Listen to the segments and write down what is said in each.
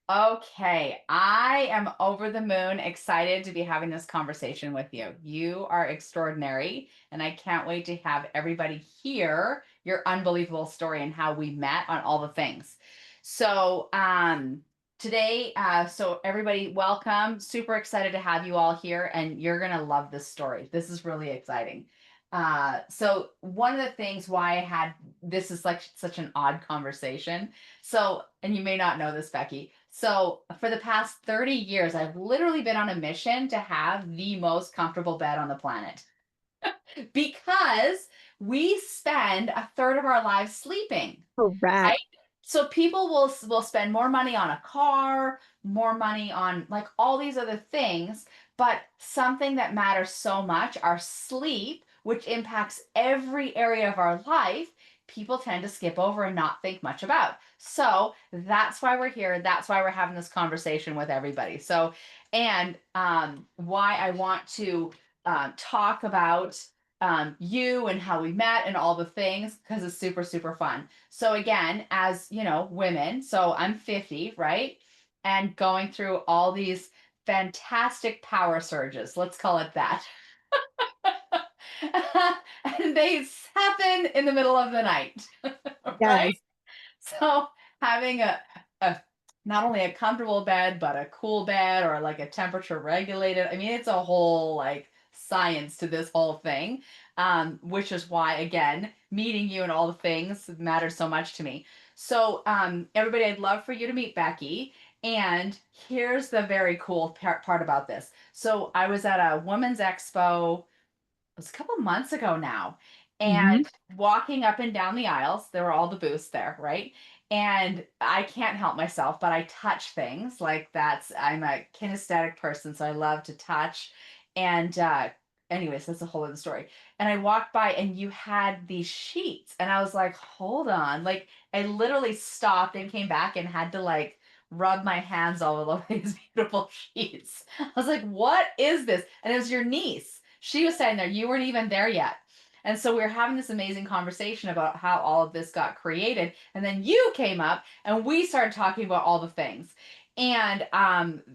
Okay, I am over the moon excited to be having this conversation with you. You are extraordinary, and I can't wait to have everybody hear your unbelievable story and how we met on all the things. So, today, so everybody, welcome. Super excited to have you all here, and you're gonna love this story. This is really exciting. So one of the things why I had this is like such an odd conversation. So, and you may not know this, Becky. So, for the past 30 years, I've literally been on a mission to have the most comfortable bed on the planet because we spend a third of our lives sleeping, right? Correct. So people will spend more money on a car, more money on like all these other things, but something that matters so much, our sleep, which impacts every area of our life, people tend to skip over and not think much about. So that's why we're here. That's why we're having this conversation with everybody. So, and why I want to talk about you and how we met and all the things because it's super, super fun. So again, as you know, women, so I'm 50, right? And going through all these fantastic power surges, let's call it that. And they happen in the middle of the night, right? Yes. So having a not only a comfortable bed, but a cool bed or like a temperature regulated. I mean, it's a whole like science to this whole thing, which is why, again, meeting you and all the things matters so much to me. So, everybody, I'd love for you to meet Becky. And here's the very cool part about this. So, I was at a women's expo, it was a couple months ago now, and Hmm. walking up and down the aisles, there were all the booths there, right? And I can't help myself, but I touch things like I'm a kinesthetic person, so I love to touch. And anyways, that's a whole other story. And I walked by and you had these sheets, and I was like, hold on. Like, I literally stopped and came back and had to like rub my hands all over these beautiful sheets. I was like, what is this? And it was your niece. She was sitting there. You weren't even there yet. And so we were having this amazing conversation about how all of this got created. And then you came up and we started talking about all the things. And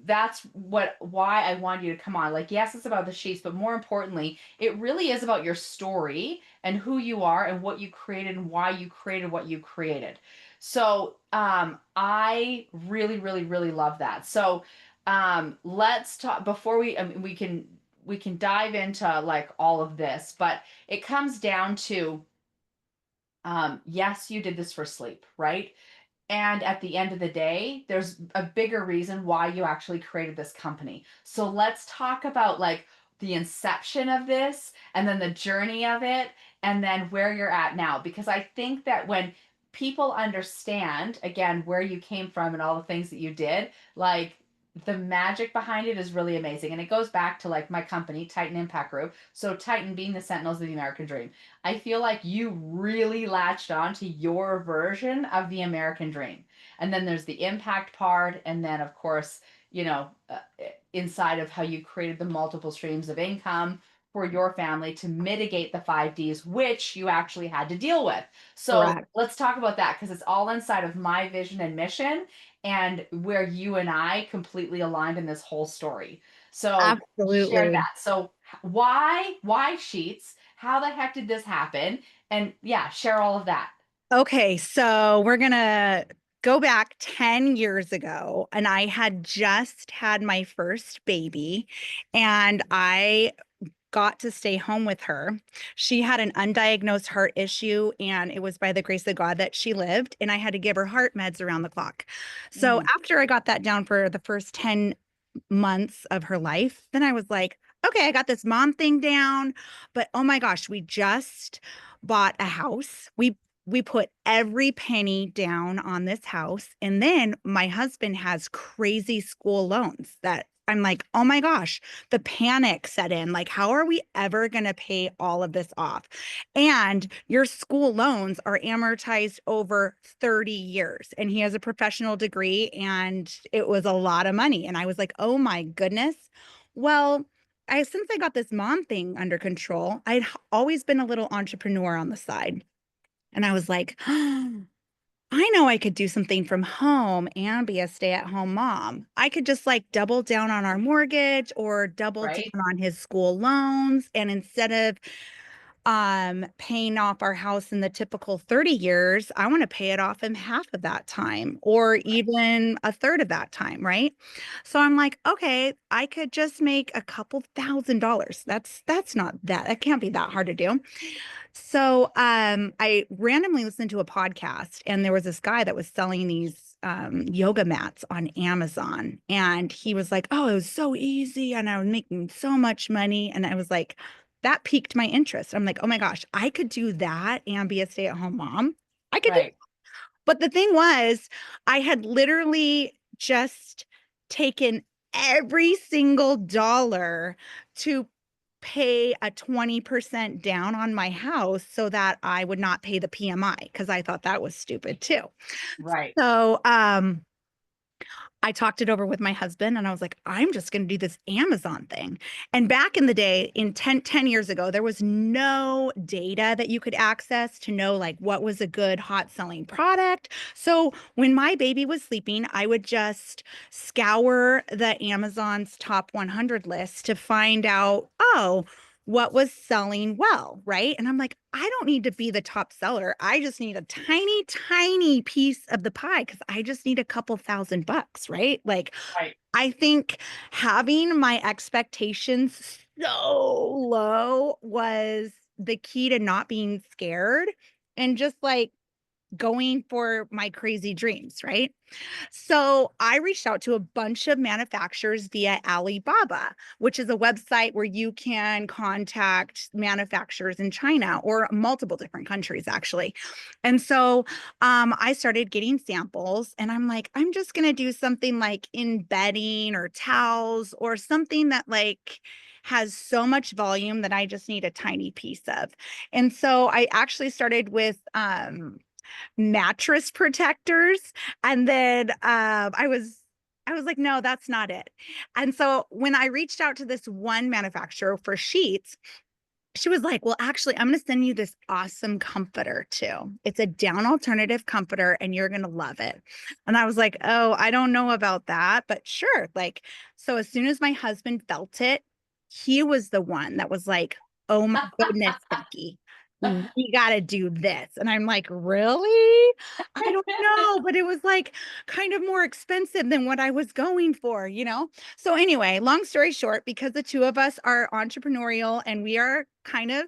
that's why I wanted you to come on. Like, yes, it's about the sheets, but more importantly, it really is about your story and who you are and what you created and why you created what you created. So I really, really, really love that. So let's talk before I mean, we can dive into like all of this, but it comes down to yes, you did this for sleep, right? And at the end of the day, there's a bigger reason why you actually created this company. So let's talk about like the inception of this and then the journey of it and then where you're at now. Because I think that when people understand, again, where you came from and all the things that you did, like the magic behind it is really amazing. And it goes back to like my company, Titan Impact Group. So, Titan being the Sentinels of the American Dream. I feel like you really latched on to your version of the American dream. And then there's the impact part. And then, of course, you know, inside of how you created the multiple streams of income for your family to mitigate the 5Ds, which you actually had to deal with. So Correct. let's talk about that because it's all inside of my vision and mission and where you and I completely aligned in this whole story. So share Absolutely. that. So why sheets? How the heck did this happen? And yeah, share all of that. Okay, so we're gonna go back 10 years ago, and I had just had my first baby, and I got to stay home with her. She had an undiagnosed heart issue, and it was by the grace of God that she lived, and I had to give her heart meds around the clock. So Mm, after I got that down for the first 10 months of her life, then I was like, okay, I got this mom thing down, but oh my gosh, we just bought a house. We put every penny down on this house, and then my husband has crazy school loans that I'm like, oh my gosh, the panic set in. Like, how are we ever going to pay all of this off? And your school loans are amortized over 30 years. And he has a professional degree, and it was a lot of money. And I was like, oh my goodness. Well, since I got this mom thing under control, I'd always been a little entrepreneur on the side. And I was like, I know I could do something from home and be a stay-at-home mom. I could just like double down on our mortgage or double right? down on his school loans. And instead of paying off our house in the typical 30 years, I want to pay it off in half of that time or even a third of that time, right? So I'm like, okay, I could just make a couple $1,000s. That's not that can't be that hard to do. So I randomly listened to a podcast and there was this guy that was selling these yoga mats on Amazon. And he was like, oh, it was so easy and I was making so much money. And I was like, that piqued my interest. I'm like, oh my gosh, I could do that and be a stay-at-home mom. I could do, Right, but the thing was, I had literally just taken every single dollar to pay a 20% down on my house so that I would not pay the PMI because I thought that was stupid too. right, So, I talked it over with my husband and I was like, I'm just going to do this Amazon thing. And back in the day, in 10 years ago, there was no data that you could access to know like what was a good hot selling product. So when my baby was sleeping, I would just scour the Amazon's top 100 list to find out, oh, what was selling well, right? And I'm like, I don't need to be the top seller. I just need a tiny, tiny piece of the pie because I just need a couple $1,000, right? Like, right, I think having my expectations so low was the key to not being scared and just like going for my crazy dreams, right? So I reached out to a bunch of manufacturers via Alibaba, which is a website where you can contact manufacturers in China or multiple different countries, actually. And so I started getting samples, and I'm like, I'm just going to do something like in bedding or towels or something that like has so much volume that I just need a tiny piece of. And so I actually started with mattress protectors. And then I was like, no, that's not it. And so when I reached out to this one manufacturer for sheets, she was like, well, actually, I'm going to send you this awesome comforter too. It's a down alternative comforter and you're going to love it. And I was like, oh, I don't know about that, but sure. Like, so as soon as my husband felt it, he was the one that was like, oh my goodness, Becky, we got to do this. And I'm like, really? I don't know. But it was like kind of more expensive than what I was going for, you know? So anyway, long story short, because the two of us are entrepreneurial and we are kind of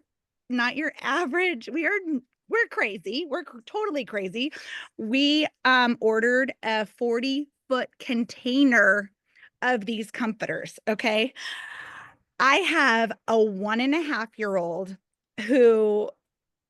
not your average, we're crazy. We're totally crazy. We ordered a 40-foot container of these comforters. Okay. I have a 1.5-year-old who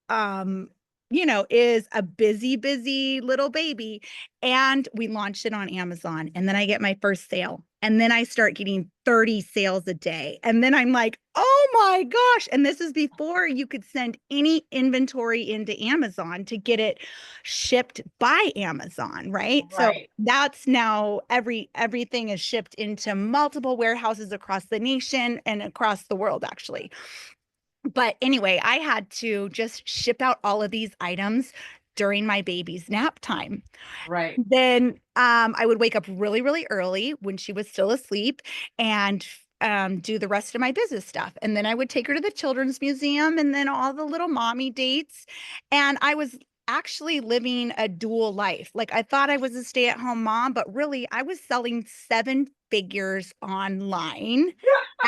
um, is a busy little baby. And we launched it on Amazon. And then I get my first sale. And then I start getting 30 sales a day. And then I'm like, oh my gosh. And this is before you could send any inventory into Amazon to get it shipped by Amazon, right? So right, that's now everything is shipped into multiple warehouses across the nation and across the world, actually. But anyway, I had to just ship out all of these items during my baby's nap time. right. Then I would wake up really early when she was still asleep and do the rest of my business stuff. And then I would take her to the children's museum and then all the little mommy dates. And I was actually living a dual life. Like I thought I was a stay-at-home mom, but really I was selling seven figures online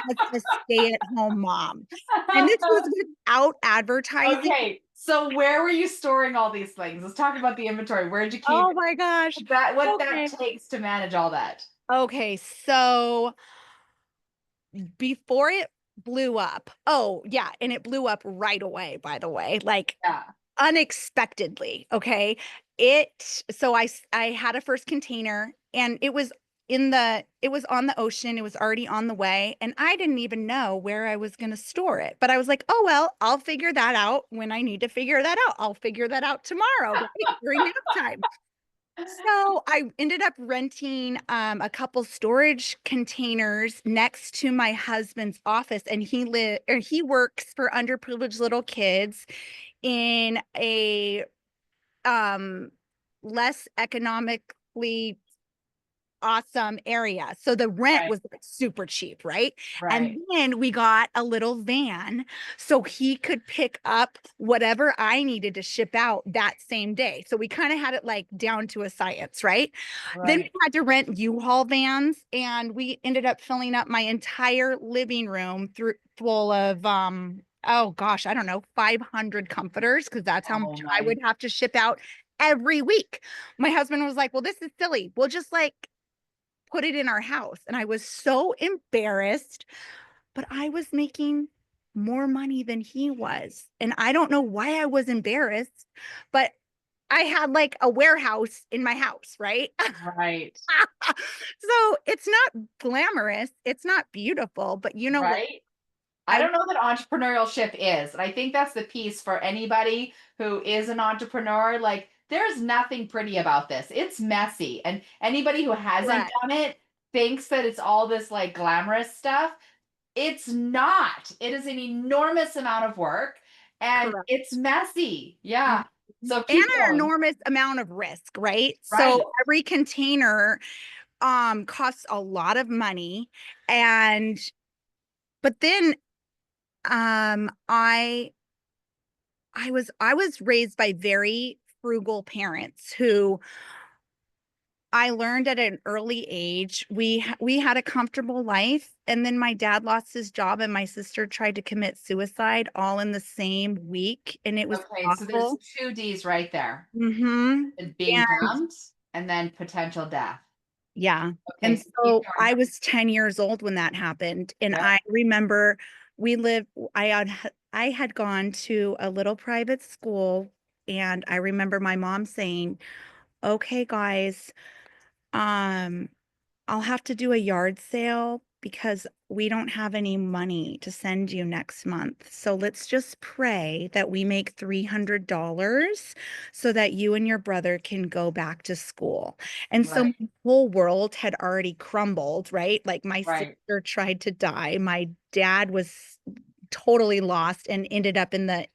as a stay-at-home mom. And this was without advertising. Okay, so where were you storing all these things? Let's talk about the inventory. Where'd you keep Oh my gosh. that? What that Okay. takes to manage all that? Okay. So before it blew up, oh, yeah. And it blew up right away, by the way, like Yeah, unexpectedly. Okay. So I had a first container and it was on the ocean. It was already on the way. And I didn't even know where I was going to store it. But I was like, oh, well, I'll figure that out when I need to figure that out. I'll figure that out tomorrow, right? During nap time. So I ended up renting a couple storage containers next to my husband's office, and he works for underprivileged little kids in a um less economically awesome area. So the rent Right. was like super cheap, right? And Right. then we got a little van so he could pick up whatever I needed to ship out that same day. So we kind of had it like down to a science, right? Then we Right. had to rent U-Haul vans and we ended up filling up my entire living room through full of oh gosh, I don't know, 500 comforters because that's how Oh much I my. would have to ship out every week. My husband was like, "Well, this is silly. We'll just like put it in our house." And I was so embarrassed, but I was making more money than he was. And I don't know why I was embarrassed, but I had like a warehouse in my house, right? Right. So it's not glamorous, it's not beautiful, but you know what? Right. I I don't know that entrepreneurship is. And I think that's the piece for anybody who is an entrepreneur. Like, there's nothing pretty about this. It's messy. And anybody who hasn't correct, done it thinks that it's all this like glamorous stuff. It's not. It is an enormous amount of work and correct. it's messy. Mhm. Yeah. So And keep an going. enormous amount of risk, right? So Right. every container costs a lot of money and but then I was raised by very frugal parents who I learned at an early age. We had a comfortable life, and then my dad lost his job, and my sister tried to commit suicide all in the same week, and it was Okay. So there's awful. two D's right there. Mm-hmm. It's being And dumped and then potential death. yeah. Okay. And So keep so going. I was 10 years old when that happened. And Yep. I remember we lived, I had gone to a little private school, and I remember my mom saying, "Okay, guys, um, I'll have to do a yard sale because we don't have any money to send you next month. So let's just pray that we make $300 so that you and your brother can go back to school." And so Right. my whole world had already crumbled, right? Like my Right. sister tried to die. My dad was totally lost and ended up in the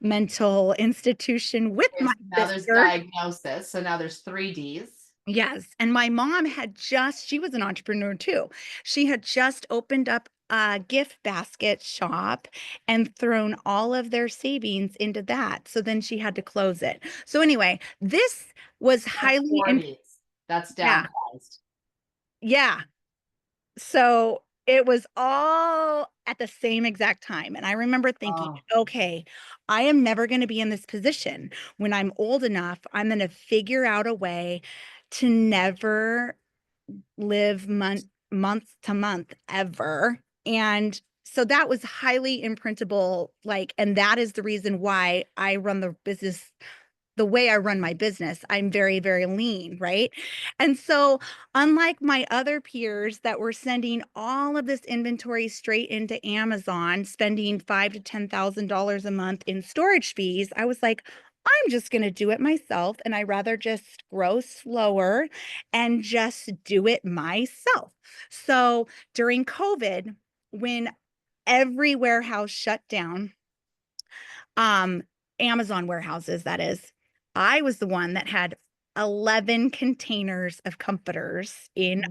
mental institution with Okay, my so now there's sister. diagnosis. So now there's three D's. Yes, and my mom had just she was an entrepreneur too. She had just opened up a gift basket shop and thrown all of their savings into that. So then she had to close it. So anyway, this was That's highly four imp D's. That's yeah, downsized. yeah. So it was all at the same exact time. And I remember thinking, Oh, okay, I am never going to be in this position. When I'm old enough, I'm going to figure out a way to never live month to month ever. And so that was highly imprintable, like, and that is the reason why I run the business the way I run my business. I'm very, very lean, right? And so, unlike my other peers that were sending all of this inventory straight into Amazon, spending five to $10,000 a month in storage fees, I was like, I'm just going to do it myself, and I rather just grow slower and just do it myself. So during COVID, when every warehouse shut down, um, Amazon warehouses, that is. I was the one that had 11 containers of comforters in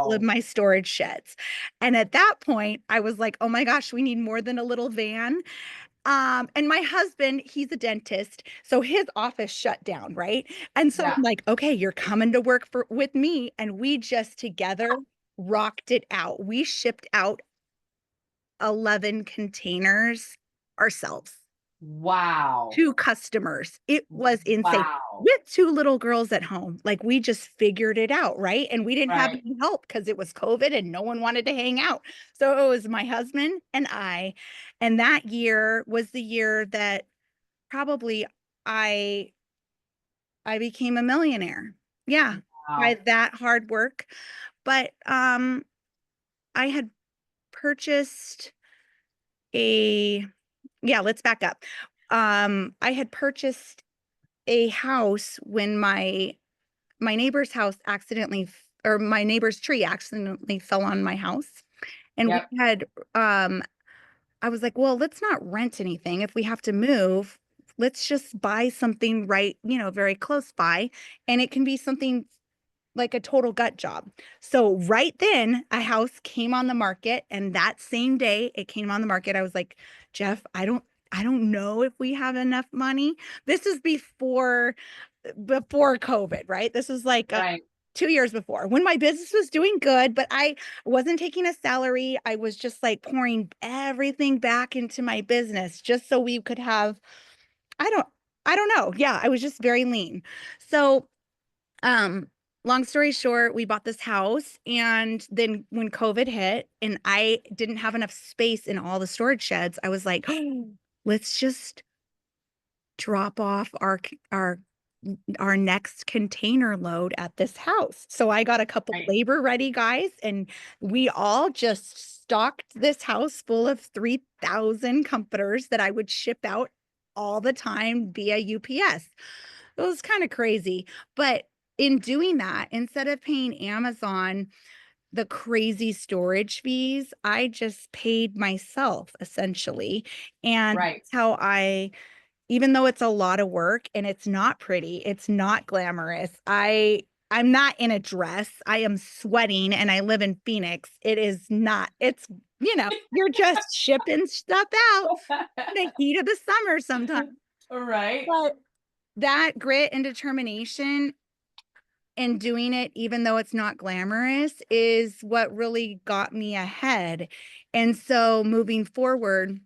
all of wow. my storage sheds. And at that point, I was like, oh my gosh, we need more than a little van. And my husband, he's a dentist, so his office shut down, right? And so Yeah. I'm like, okay, you're coming to work for with me. And we just together rocked it out. We shipped out 11 containers ourselves Wow. to customers. It was insane Wow. with 2 little girls at home. Like, we just figured it out, right? And we didn't have Right. any help because it was COVID and no one wanted to hang out. So it was my husband and I, and that year was the year that probably I I became a millionaire. Yeah, by Wow. that hard work. But, I had purchased a yeah, let's back up. I had purchased a house when my neighbor's house accidentally or my neighbor's tree accidentally fell on my house, and we Yep. had I was like, well, let's not rent anything if we have to move. let's just buy something right, very close by. And it can be something like a total gut job. So right then a house came on the market, and that same day it came on the market, I was like, Jeff, I don't know if we have enough money. This is before COVID, right? This is like Right. 2 years before, when my business was doing good, but I wasn't taking a salary. I was just like pouring everything back into my business just so we could have, I don't, I don't know. Yeah, I was just very lean. So, um, long story short, we bought this house, and then when COVID hit and I didn't have enough space in all the storage sheds, I was like, let's just drop off our next container load at this house. So I got a couple Right. labor ready guys, and we all just stocked this house full of 3,000 comforters that I would ship out all the time via UPS. It was kind of crazy, but in doing that, instead of paying Amazon the crazy storage fees, I just paid myself essentially. And Right. that's how even though it's a lot of work and it's not pretty, it's not glamorous. I'm not in a dress. I am sweating and I live in Phoenix. It is not. You're just shipping stuff out in the heat of the summer sometimes. Right. But that grit and determination and doing it even though it's not glamorous is what really got me ahead. And so moving forward,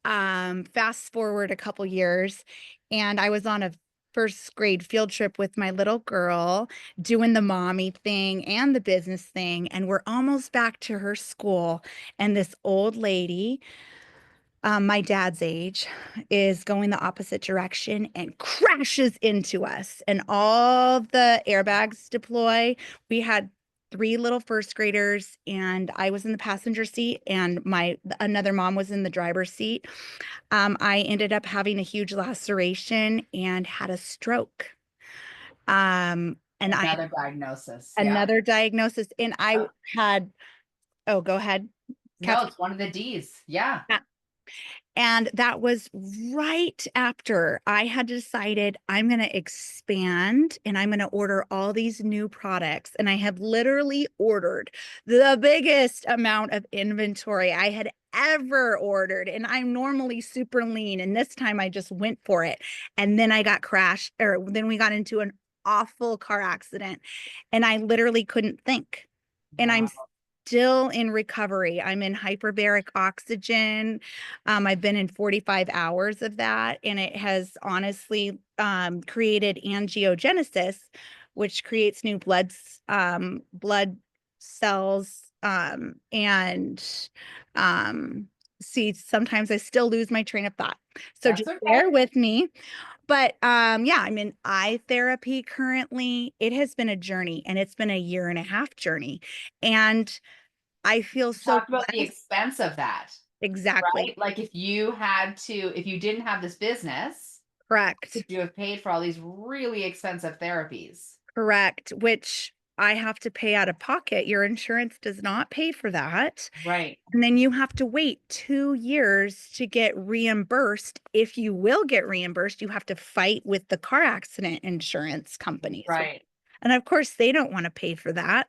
fast forward a couple years, and I was on a first grade field trip with my little girl doing the mommy thing and the business thing, and we're almost back to her school, and this old lady, my dad's age, is going the opposite direction and crashes into us, and all the airbags deploy. We had three little first graders, and I was in the passenger seat, and my another mom was in the driver's seat. I ended up having a huge laceration and had a stroke. And I Another diagnosis. Yeah. another diagnosis, and I Uh, had, oh, go ahead, No, Catherine. it's one of the D's. Yeah. And that was right after I had decided I'm going to expand and I'm going to order all these new products. And I had literally ordered the biggest amount of inventory I had ever ordered. And I'm normally super lean. And this time I just went for it. And then I got crashed, or then we got into an awful car accident. And I literally couldn't think. And I'm Wow. still in recovery. I'm in hyperbaric oxygen. I've been in 45 hours of that, and it has honestly created angiogenesis, which creates new blood cells. And see, sometimes I still lose my train of thought. So That's just okay. bear with me. But yeah, I'm in eye therapy currently. It has been a journey, and it's been a year and a half journey. And I feel so Talk about the blessed. expense of that, Exactly. right? Like if you didn't have this business, could Correct. you have paid for all these really expensive therapies? Correct. Which I have to pay out of pocket. Your insurance does not pay for that. Right. And then you have to wait 2 years to get reimbursed. If you will get reimbursed, you have to fight with the car accident insurance companies. Right. And of course, they don't want to pay for that.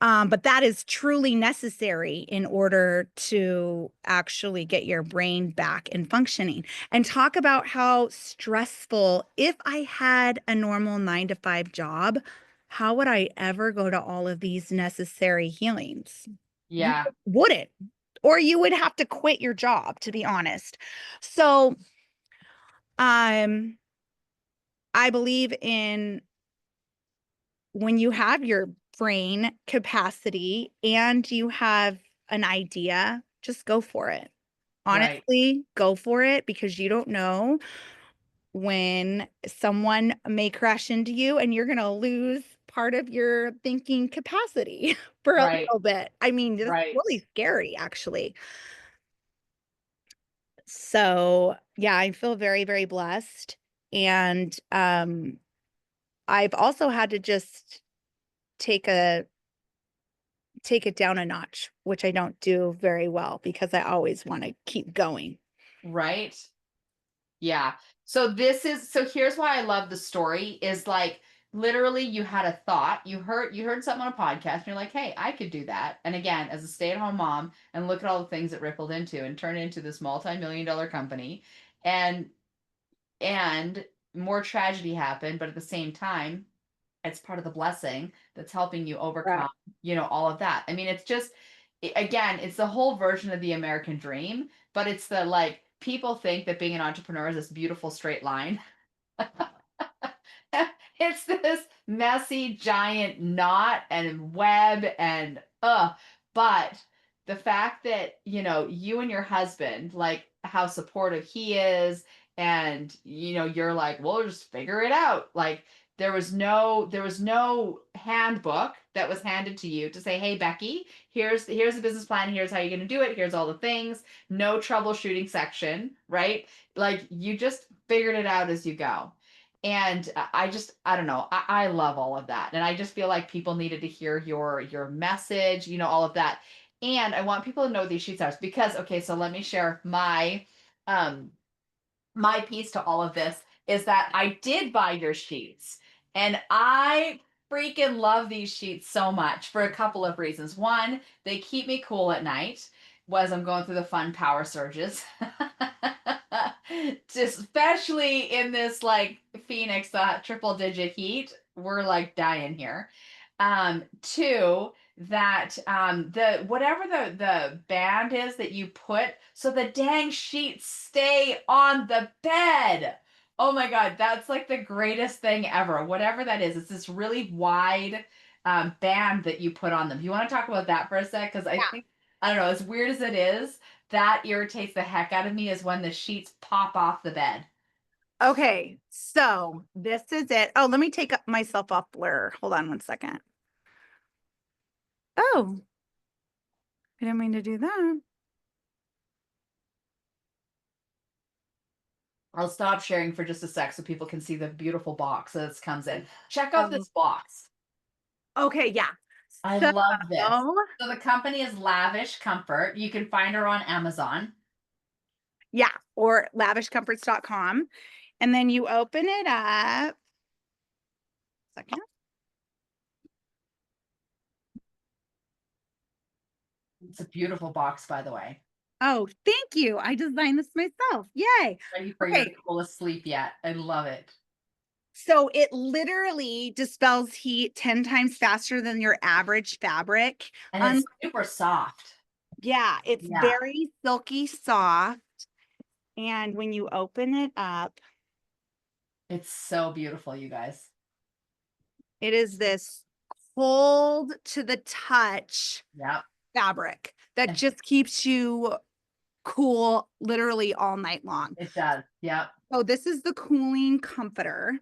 But that is truly necessary in order to actually get your brain back and functioning. And talk about how stressful, if I had a normal 9 to 5 job, how would I ever go to all of these necessary healings? You Yeah. wouldn't, or you would have to quit your job, to be honest. So, um, I believe in when you have your brain capacity and you have an idea, just go for it. Right. Honestly, go for it, because you don't know when someone may crash into you and you're going to lose part of your thinking capacity for a Right. little bit. I mean, it's Right. really scary, actually. So, yeah, I feel very, very blessed. And I've also had to just take a take it down a notch, which I don't do very well because I always want to keep going. Right. Yeah. So here's why I love the story is like literally you had a thought, you heard something on a podcast and you're like, "Hey, I could do that." And again, as a stay-at-home mom and look at all the things it rippled into and turned into this multi-million dollar company and and more tragedy happened, but at the same time, it's part of the blessing that's helping you Right. overcome, all of that. I mean, it's just again, it's the whole version of the American dream, but it's the like people think that being an entrepreneur is this beautiful straight line. It's this messy giant knot and web and but the fact that you and your husband, like how supportive he is, and you're like, well, just figure it out. Like there was no handbook that was handed to you to say, hey Becky, here's the business plan, here's how you're going to do it, here's all the things. No troubleshooting section, right? Like you just figured it out as you go. And I don't know, I love all of that, and I just feel like people needed to hear your message, all of that. And I want people to know what these sheets are because, okay, so let me share um my piece to all of this is that I did buy your sheets, and I freaking love these sheets so much for a couple of reasons. One, they keep me cool at night as I'm going through the fun power surges. Especially in this like Phoenix, triple digit heat, we're like dying here. Two, that the whatever the band is that you put so the dang sheets stay on the bed. Oh my god, that's like the greatest thing ever. Whatever that is, it's this really wide band that you put on them. You want to talk about that for a sec? Because I don't know, as weird as it is, that irritates the heck out of me is when the sheets pop off the bed. Okay, so this is it. Oh, let me take myself off blur. Hold on one second. Oh, I didn't mean to do that. I'll stop sharing for just a sec so people can see the beautiful box that this comes in. Check out Um, this box. okay, yeah. I So, love this. So the company is Lavish Comfort. You can find her on Amazon. yeah, or lavishcomforts.com. And then you open it up. Second. It's a beautiful box, by the way. Oh, thank you. I designed this myself. Yay. Ready for your Okay. coolest sleep yet. I love it. So it literally dispels heat 10 times faster than your average fabric. And Um, it's super soft. yeah, it's Yeah, very silky soft. And when you open it up, it's so beautiful, you guys. it is this cold to the touch Yep. fabric that And just keeps you cool literally all night long. it does. Yep. So this is the cooling comforter,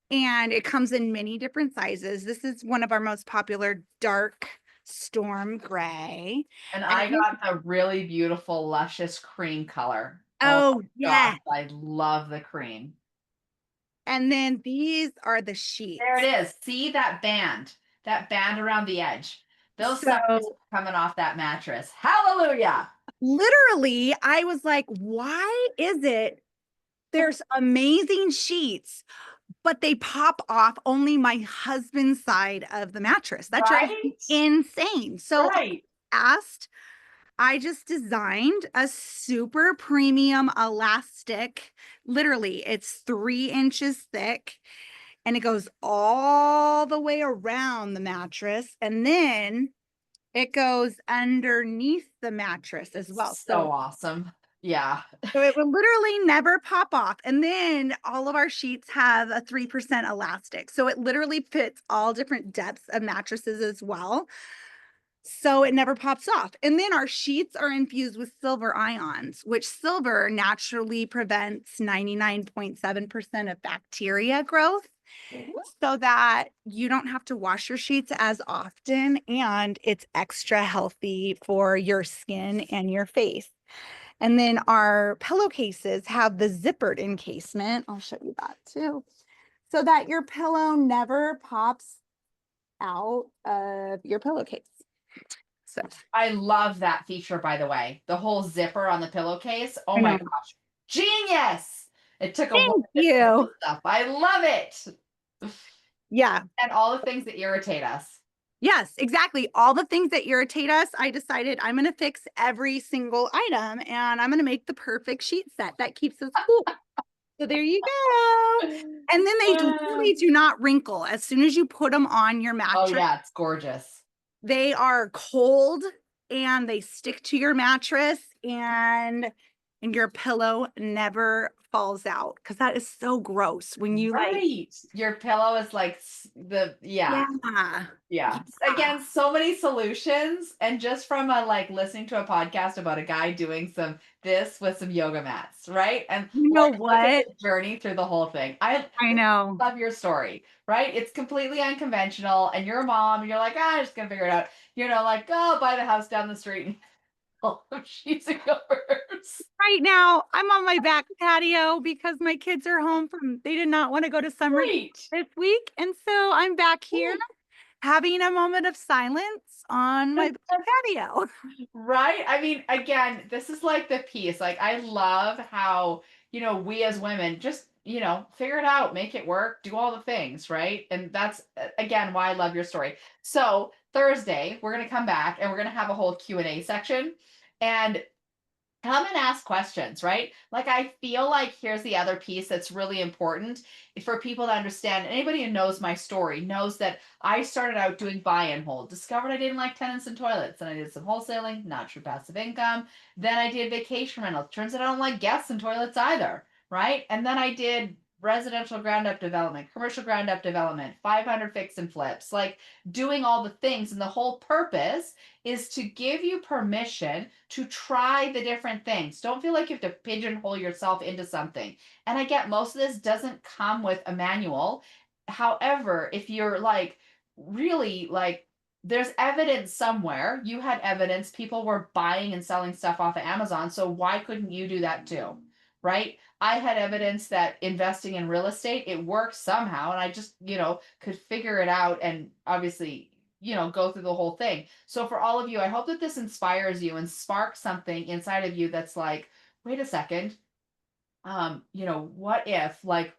and it comes in many different sizes. This is one of our most popular, dark storm gray. And And I got the really beautiful, luscious cream color. Oh oh, my gosh, yes. I love the cream. And then these are the There it sheets. is. See that band around the edge. Those suckers So are coming off that mattress. Hallelujah. literally, I was like, why is it there's amazing sheets, but they pop off only my husband's side of the mattress? That drives me Right? insane. So Right. asked, I just designed a super premium elastic. Literally, it's 3 inches thick and it goes all the way around the mattress. And then it goes underneath the mattress as well. So awesome. Yeah. So it will literally never pop off. And then all of our sheets have a 3% elastic. So it literally fits all different depths of mattresses as well. So it never pops off. And then our sheets are infused with silver ions, which silver naturally prevents 99.7% of bacteria growth so that you don't have to wash your sheets as often. And it's extra healthy for your skin and your face. And then our pillowcases have the zippered encasement. I'll show you that too. So that your pillow never pops out of your pillowcase. So I love that feature, by the way. The whole zipper on the pillowcase. Oh I my know. gosh. Genius. It took a woman Thank to fix you. stuff. I love it. Yeah. And all the things that irritate us. Yes, exactly. All the things that irritate us, I decided I'm going to fix every single item and I'm going to make the perfect sheet set that keeps us cool. So there you go. And then they literally do not wrinkle. As soon as you put them on your Oh mattress, yeah, it's gorgeous. they are cold and they stick to your mattress and your pillow never falls out because that is so gross when you like, Right. Your pillow is like yeah, yeah. yeah. Again, so many solutions. And just from a like listening to a podcast about a guy doing some this with some yoga mats, right? And You know look at what? the journey through the whole thing. I know. Love your story, right? It's completely unconventional, and you're a mom, and you're like, I'm just gonna figure it out. Like, oh, buy the house down the street and all of sheets and covers. Right now, I'm on my back patio because my kids are home from, they did not want to go to summer camp Great. this week. And so I'm back here having a moment of silence on my back patio. Right? I mean, again, this is like the piece. Like, I love how, we as women just, figure it out, make it work, do all the things, right? And that's again why I love your story. So, Thursday, we're going to come back and we're going to have a whole Q&A section. And come and ask questions, right? Like, I feel like here's the other piece that's really important for people to understand. Anybody who knows my story knows that I started out doing buy and hold, discovered I didn't like tenants and toilets, and I did some wholesaling, not true passive income. Then I did vacation rental. Turns out I don't like guests and toilets either, right? And then I did residential ground up development, commercial ground up development, 500 fix and flips, like doing all the things. And the whole purpose is to give you permission to try the different things. Don't feel like you have to pigeonhole yourself into something. And I get most of this doesn't come with a manual. However, if you're like really like there's evidence somewhere. You had evidence people were buying and selling stuff off of Amazon, so why couldn't you do that too? Right? I had evidence that investing in real estate, it works somehow and I just, could figure it out and obviously go through the whole thing. So for all of you, I hope that this inspires you and sparks something inside of you that's like, wait a second, what if like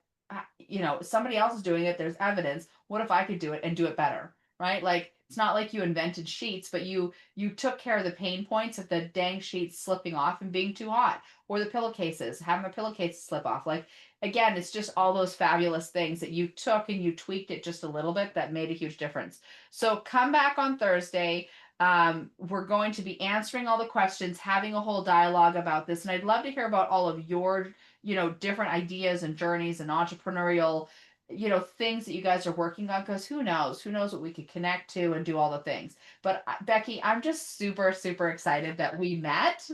somebody else is doing it, there's evidence. What if I could do it and do it better? Right? Like it's not like you invented sheets, but you took care of the pain points of the dang sheets slipping off and being too hot, or the pillowcases, having the pillowcases slip off. Like again, it's just all those fabulous things that you took and you tweaked it just a little bit that made a huge difference. So come back on Thursday. We're going to be answering all the questions, having a whole dialogue about this, and I'd love to hear about all of your different ideas and journeys and entrepreneurial things that you guys are working on, because who knows what we could connect to and do all the things. But Becky, I'm just super super excited that we met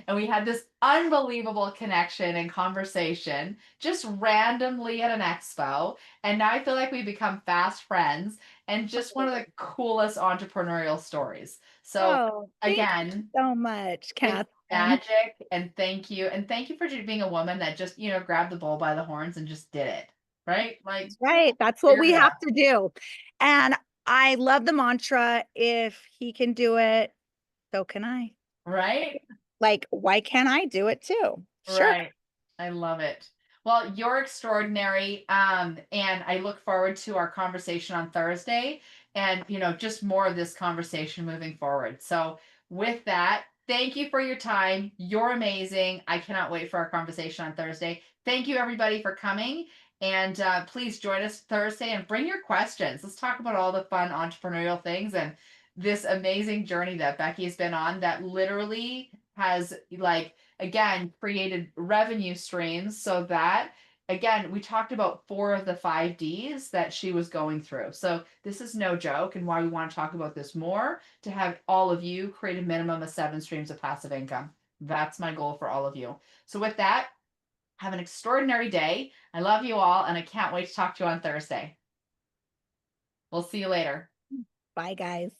and we had this unbelievable connection and conversation just randomly at an expo, and now I feel like we've become fast friends and just one of the coolest entrepreneurial stories. So Oh, thank you again, so much, it's Catherine. magic, and thank you. And thank you for being a woman that just, grabbed the bull by the horns and just did it. Right? Like Right. That's what figured we it have out. to do. And I love the mantra, if he can do it, so can I. Right? Like, why can't I do it too? Sure. Right. I love it. Well, you're extraordinary. And I look forward to our conversation on Thursday and, just more of this conversation moving forward. So, with that, thank you for your time. You're amazing. I cannot wait for our conversation on Thursday. Thank you, everybody, for coming. And please join us Thursday and bring your questions. Let's talk about all the fun entrepreneurial things and this amazing journey that Becky has been on that literally has, like, again, created revenue streams so that again we talked about 4 of the 5 Ds that she was going through. So this is no joke, and why we want to talk about this more, to have all of you create a minimum of 7 streams of passive income. That's my goal for all of you. So with that, have an extraordinary day. I love you all, and I can't wait to talk to you on Thursday. We'll see you later. Bye, guys.